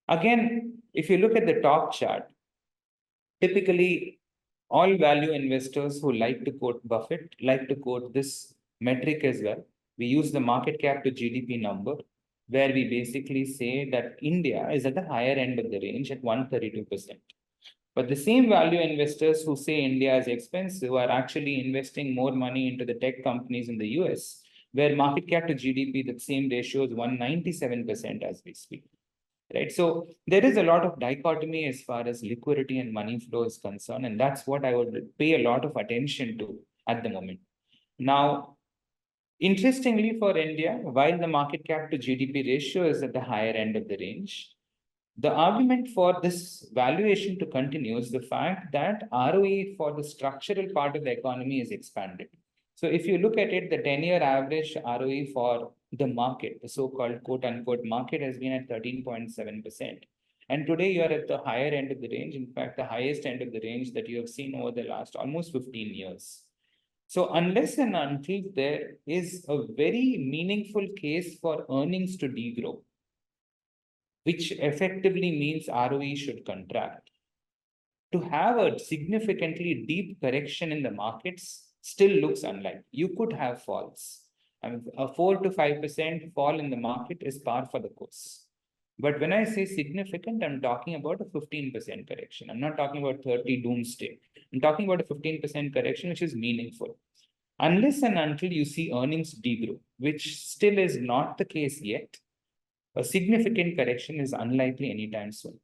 Again, if you look at the top chart, typically all value investors who like to quote Buffett like to quote this metric as well. We use the market cap to GDP number, where we basically say that India is at the higher end of the range at 132%. But the same value investors who say India is expensive are actually investing more money into the tech companies in the US, where market cap to GDP, the same ratio is 197% as we speak. Right. So there is a lot of dichotomy as far as liquidity and money flow is concerned. And that's what I would pay a lot of attention to at the moment. Now, interestingly for India, while the market cap to GDP ratio is at the higher end of the range, the argument for this valuation to continue is the fact that ROE for the structural part of the economy is expanded. So if you look at it, the 10-year average ROE for the market, the so-called quote unquote market, has been at 13.7%. And today you are at the higher end of the range. In fact, the highest end of the range that you have seen over the last almost 15 years. So unless and until there is a very meaningful case for earnings to degrow, which effectively means ROE should contract, to have a significantly deep correction in the markets still looks unlikely. You could have falls. I mean, a 4 to 5% fall in the market is par for the course. But when I say significant, I'm talking about a 15% correction. I'm not talking about 30 doomsday. I'm talking about a 15% correction, which is meaningful. Unless and until you see earnings degrow, which still is not the case yet, a significant correction is unlikely anytime soon.